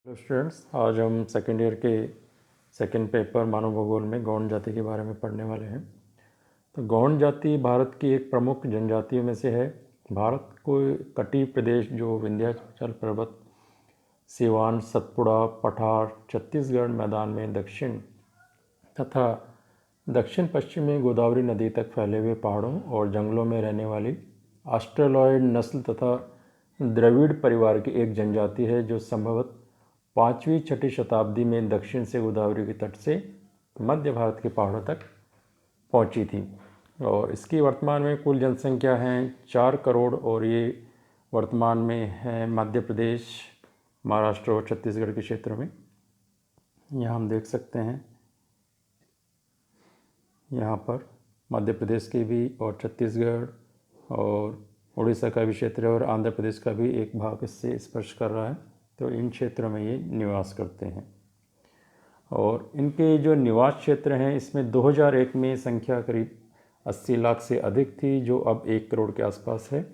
Hello students, आज हम second year के सेकेंड पेपर मानव भूगोल में गौंड जाति के बारे में पढ़ने वाले हैं। तो गौंड जाति भारत की एक प्रमुख जनजातियों में से है। भारत को तटीय प्रदेश जो विंध्याचल पर्वत, सिवान, सतपुड़ा, पठार, छत्तीसगढ़ मैदान में दक्षिण तथा दक्षिण पश्चिम में गोदावरी नदी तक फैले हुए पहाड़ों और जंगलों में रहने वाली ऑस्ट्रेलॉयड नस्ल तथा द्रविड़ परिवार की एक जनजाति है, जो संभवतः 5वीं-6वीं शताब्दी में दक्षिण से गोदावरी के तट से मध्य भारत के पहाड़ों तक पहुंची थी। और इसकी वर्तमान में कुल जनसंख्या है 4 करोड़, और ये वर्तमान में है मध्य प्रदेश, महाराष्ट्र और छत्तीसगढ़ के क्षेत्र में। यहाँ हम देख सकते हैं, यहाँ पर मध्य प्रदेश के भी और छत्तीसगढ़ और उड़ीसा का भी क्षेत्र है और आंध्र प्रदेश का भी एक भाग इससे स्पर्श कर रहा है। तो इन क्षेत्रों में ये निवास करते हैं और इनके जो निवास क्षेत्र हैं, इसमें 2001 में संख्या करीब 80 लाख से अधिक थी, जो अब 1 करोड़ के आसपास है।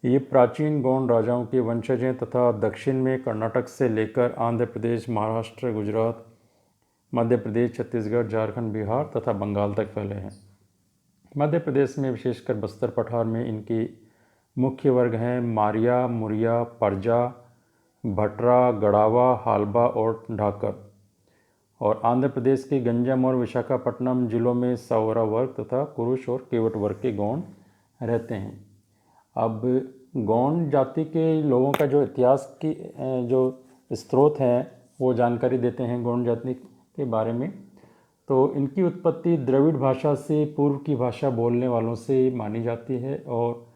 ये प्राचीन गौंड राजाओं के वंशज हैं तथा दक्षिण में कर्नाटक से लेकर आंध्र प्रदेश, महाराष्ट्र, गुजरात, मध्य प्रदेश, छत्तीसगढ़, झारखंड, बिहार तथा बंगाल तक फैले हैं। मध्य प्रदेश में विशेषकर बस्तर पठार में इनके मुख्य वर्ग हैं मारिया, मुरिया, परजा, भटरा, गढ़ावा, हालबा और ढाकर। और आंध्र प्रदेश के गंजम और विशाखापट्टनम जिलों में सौरा वर्ग तथा पुरुष और केवट वर्ग के गौंड रहते हैं। अब गौंड जाति के लोगों का जो इतिहास की जो स्रोत हैं वो जानकारी देते हैं गौंड जाति के बारे में। तो इनकी उत्पत्ति द्रविड़ भाषा से पूर्व की भाषा बोलने वालों से मानी जाती है और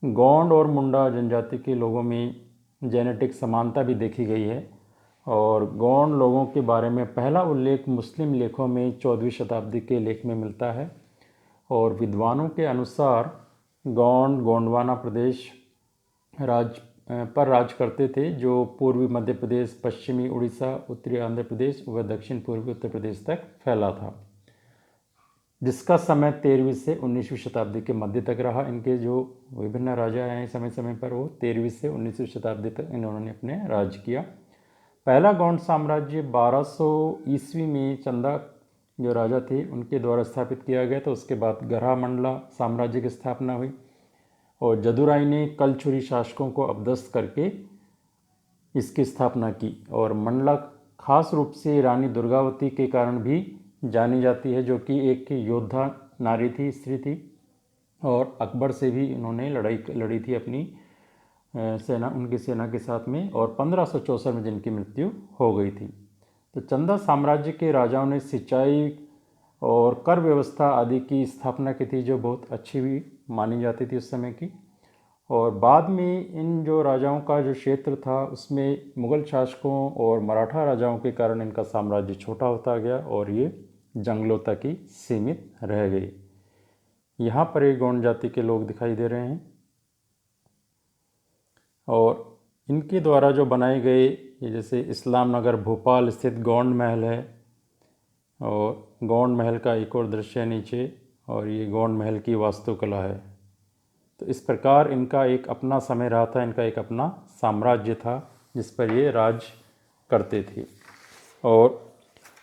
गौंड और मुंडा जनजाति के लोगों में जेनेटिक समानता भी देखी गई है। और गौंड लोगों के बारे में पहला उल्लेख मुस्लिम लेखों में 14वीं शताब्दी के लेख में मिलता है और विद्वानों के अनुसार गौंड गोंडवाना प्रदेश राज करते थे, जो पूर्वी मध्य प्रदेश, पश्चिमी उड़ीसा, उत्तरी आंध्र प्रदेश व दक्षिण पूर्वी उत्तर प्रदेश तक फैला था, जिसका समय 13वीं से 19वीं शताब्दी के मध्य तक रहा। इनके जो विभिन्न राजा हैं समय समय पर, वो 13वीं से 19वीं शताब्दी तक इन्होंने अपने राज किया। पहला गौंड साम्राज्य 1200 ईस्वी में चंदा जो राजा थे उनके द्वारा स्थापित किया गया। तो उसके बाद गरहा मंडला साम्राज्य की स्थापना हुई और जदुराई ने कलचुरी शासकों को अपदस्थ करके इसकी स्थापना की। और मंडला खास रूप से रानी दुर्गावती के कारण भी जानी जाती है, जो कि एक योद्धा नारी थी, स्त्री थी, और अकबर से भी इन्होंने लड़ी थी अपनी उनकी सेना के साथ में, और 1564 में जिनकी मृत्यु हो गई थी। तो चंदा साम्राज्य के राजाओं ने सिंचाई और कर व्यवस्था आदि की स्थापना की थी, जो बहुत अच्छी भी मानी जाती थी उस समय की। और बाद में इन जो राजाओं का जो क्षेत्र था उसमें मुग़ल शासकों और मराठा राजाओं के कारण इनका साम्राज्य छोटा होता गया और ये जंगलों तक ही सीमित रह गए। यहाँ पर एक गौंड जाति के लोग दिखाई दे रहे हैं और इनके द्वारा जो बनाए गए, ये जैसे इस्लाम नगर भोपाल स्थित गौंड महल है, और गौंड महल का एक और दृश्य है नीचे, और ये गौंड महल की वास्तुकला है। तो इस प्रकार इनका एक अपना समय रहा था, इनका एक अपना साम्राज्य था जिस पर ये राज करते थे। और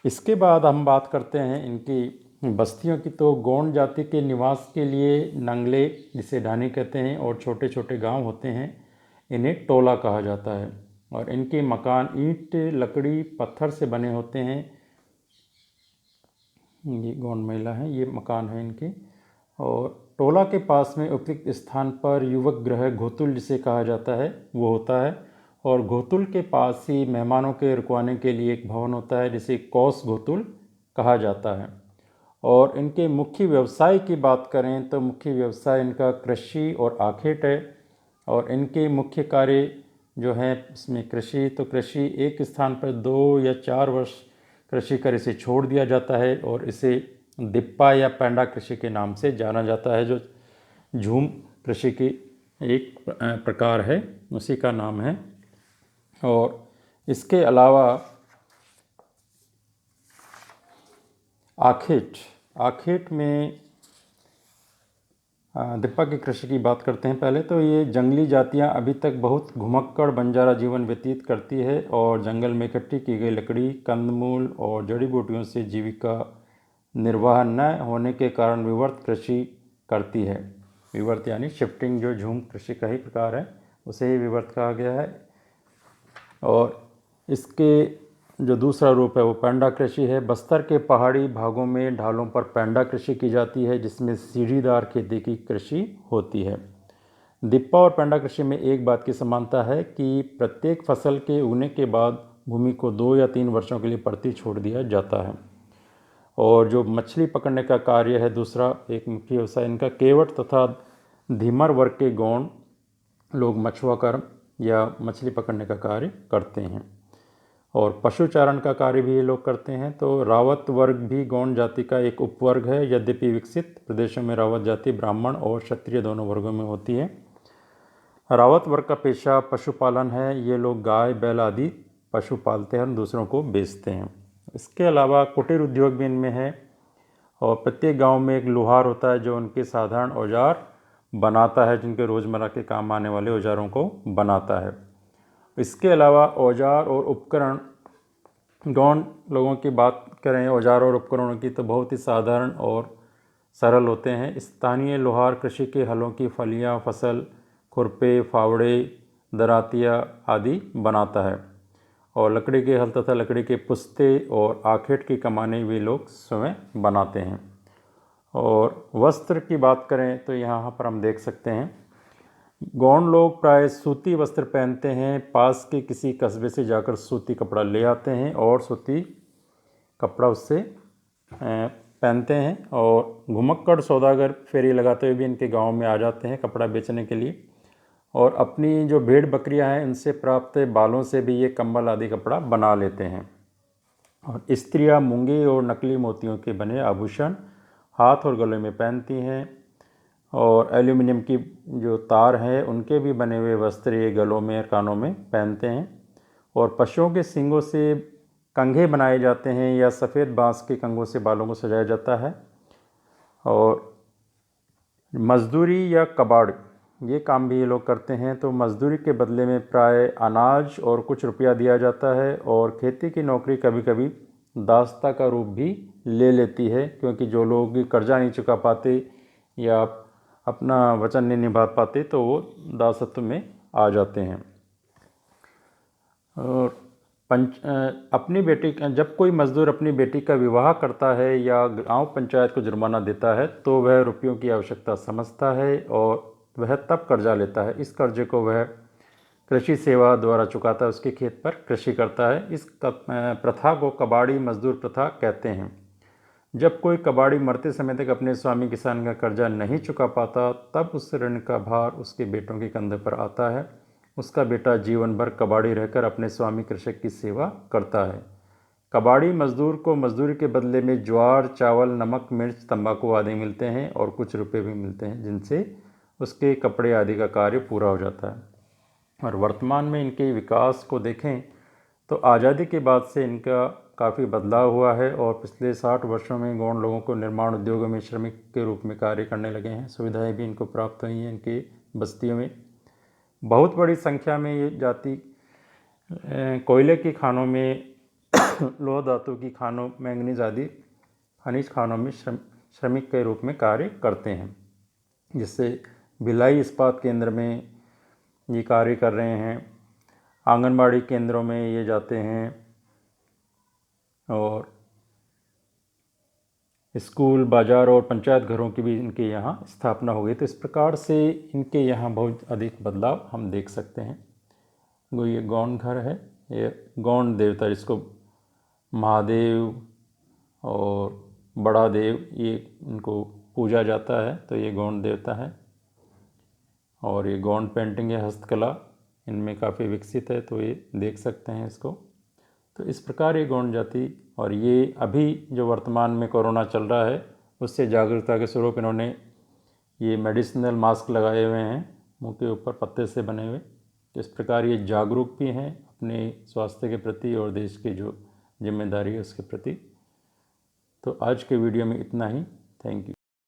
इसके बाद हम बात करते हैं इनकी बस्तियों की। तो गौंड जाति के निवास के लिए नंगले, जिसे ढानी कहते हैं, और छोटे छोटे गांव होते हैं, इन्हें टोला कहा जाता है। और इनके मकान ईंट, लकड़ी, पत्थर से बने होते हैं। ये गौंड महिला है, ये मकान है इनके। और टोला के पास में उपयुक्त स्थान पर युवक गृह, घोतुल जिसे कहा जाता है, वो होता है। और घोतुल के पास ही मेहमानों के रुकवाने के लिए एक भवन होता है जिसे कौस घोतुल कहा जाता है। और इनके मुख्य व्यवसाय की बात करें तो मुख्य व्यवसाय इनका कृषि और आखेट है। और इनके मुख्य कार्य जो हैं इसमें कृषि, तो कृषि एक स्थान पर 2 या 4 वर्ष कृषि कर इसे छोड़ दिया जाता है और इसे दिप्पा या पैंडा कृषि के नाम से जाना जाता है, जो झूम कृषि की एक प्रकार है, उसी का नाम है। और इसके अलावा आखेट में दिप्पा की कृषि की बात करते हैं पहले। तो ये जंगली जातियां अभी तक बहुत घुमक्कड़ बंजारा जीवन व्यतीत करती है और जंगल में इकट्ठी की गई लकड़ी, कंदमूल और जड़ी बूटियों से जीविका निर्वाह न होने के कारण विवर्त कृषि करती है। विवर्त यानी शिफ्टिंग, जो झूम कृषि का ही प्रकार है, उसे ही विवर्त कहा गया है। और इसके जो दूसरा रूप है वो पैंडा कृषि है। बस्तर के पहाड़ी भागों में ढालों पर पैंडा कृषि की जाती है, जिसमें सीढ़ीदार खेती की कृषि होती है। दिप्पा और पैंडा कृषि में एक बात की समानता है कि प्रत्येक फसल के उगने के बाद भूमि को 2 या 3 वर्षों के लिए परती छोड़ दिया जाता है। और जो मछली पकड़ने का कार्य है, दूसरा एक मुख्य व्यवसाय इनका, केवट तथा धीमर वर्ग के गौंड लोग मछुआ कर्म या मछली पकड़ने का कार्य करते हैं। और पशुचारण का कार्य भी ये लोग करते हैं। तो रावत वर्ग भी गौंड जाति का एक उपवर्ग है। यद्यपि विकसित प्रदेशों में रावत जाति ब्राह्मण और क्षत्रिय दोनों वर्गों में होती है। रावत वर्ग का पेशा पशुपालन है। ये लोग गाय, बैल आदि पशु पालते हैं और दूसरों को बेचते हैं। इसके अलावा कुटीर उद्योग भी इनमें है और प्रत्येक गांव में एक लोहार होता है जो उनके साधारण औजार बनाता है, जिनके रोज़मर्रा के काम आने वाले औजारों को बनाता है। इसके अलावा औजार और उपकरण, गौंड लोगों की बात करें औजार और उपकरणों की, तो बहुत ही साधारण और सरल होते हैं। स्थानीय लोहार कृषि के हलों की फलियां, फसल, खुरपे, फावड़े, दरातिया आदि बनाता है। और लकड़ी के हल तथा लकड़ी के पुस्ते और आखेट की कमानें वे लोग स्वयं बनाते हैं। और वस्त्र की बात करें तो यहाँ पर हम देख सकते हैं गौंड लोग प्राय सूती वस्त्र पहनते हैं। पास के किसी कस्बे से जाकर सूती कपड़ा ले आते हैं और सूती कपड़ा उससे पहनते हैं। और घुमक्कड़ सौदागर फेरी लगाते हुए भी इनके गांव में आ जाते हैं कपड़ा बेचने के लिए। और अपनी जो भेड़ बकरियां हैं उनसे प्राप्त बालों से भी ये कंबल आदि कपड़ा बना लेते हैं। और स्त्रियां मूंगे और नकली मोतियों के बने आभूषण हाथ और गले में पहनती हैं। और एल्यूमिनियम की जो तार है उनके भी बने हुए वस्त्र ये गलों में और कानों में पहनते हैं। और पशुओं के सींगों से कंघे बनाए जाते हैं या सफ़ेद बांस के कंघों से बालों को सजाया जाता है। और मजदूरी या कबाड़ ये काम भी ये लोग करते हैं। तो मजदूरी के बदले में प्राय अनाज और कुछ रुपया दिया जाता है। और खेती की नौकरी कभी कभी दास्ता का रूप भी ले लेती है, क्योंकि जो लोग कर्जा नहीं चुका पाते या अपना वचन नहीं निभा पाते तो वो दासत्व में आ जाते हैं। और अपनी बेटी, जब कोई मजदूर अपनी बेटी का विवाह करता है या गांव पंचायत को जुर्माना देता है तो वह रुपयों की आवश्यकता समझता है और वह तब कर्जा लेता है। इस कर्जे को वह कृषि सेवा द्वारा चुकाता है, उसके खेत पर कृषि करता है। इस प्रथा को कबाड़ी मजदूर प्रथा कहते हैं। जब कोई कबाड़ी मरते समय तक अपने स्वामी किसान का कर्जा नहीं चुका पाता तब उस ऋण का भार उसके बेटों के कंधे पर आता है। उसका बेटा जीवन भर कबाड़ी रहकर अपने स्वामी कृषक की सेवा करता है। कबाड़ी मजदूर को मजदूरी के बदले में ज्वार, चावल, नमक, मिर्च, तंबाकू आदि मिलते हैं और कुछ रुपए भी मिलते हैं, जिनसे उसके कपड़े आदि का कार्य पूरा हो जाता है। और वर्तमान में इनके विकास को देखें तो आज़ादी के बाद से इनका काफ़ी बदलाव हुआ है। और पिछले 60 वर्षों में गौंड लोगों को निर्माण उद्योगों में श्रमिक के रूप में कार्य करने लगे हैं। सुविधाएं भी इनको प्राप्त हुई हैं इनके बस्तियों में। बहुत बड़ी संख्या में ये जाति कोयले की खानों में लोह धातु की खानों, मैंगनीज आदि खनिज खानों में श्रमिक के रूप में कार्य करते हैं, जिससे भिलाई इस्पात केंद्र में ये कार्य कर रहे हैं। आंगनबाड़ी केंद्रों में ये जाते हैं और स्कूल, बाज़ार और पंचायत घरों की भी इनके यहाँ स्थापना हो गई। तो इस प्रकार से इनके यहाँ बहुत अधिक बदलाव हम देख सकते हैं। ये गौंड घर है, ये गौंड देवता जिसको महादेव और बड़ा देव ये इनको पूजा जाता है, तो ये गौंड देवता है। और ये गौंड पेंटिंग है, हस्तकला इनमें काफ़ी विकसित है, तो ये देख सकते हैं इसको। तो इस प्रकार ये गौंड जाति, और ये अभी जो वर्तमान में कोरोना चल रहा है उससे जागरूकता के स्वरूप इन्होंने ये मेडिसिनल मास्क लगाए हुए हैं मुंह के ऊपर पत्ते से बने हुए। इस प्रकार ये जागरूक भी हैं अपने स्वास्थ्य के प्रति और देश की जो जिम्मेदारी है उसके प्रति। तो आज के वीडियो में इतना ही। Thank you.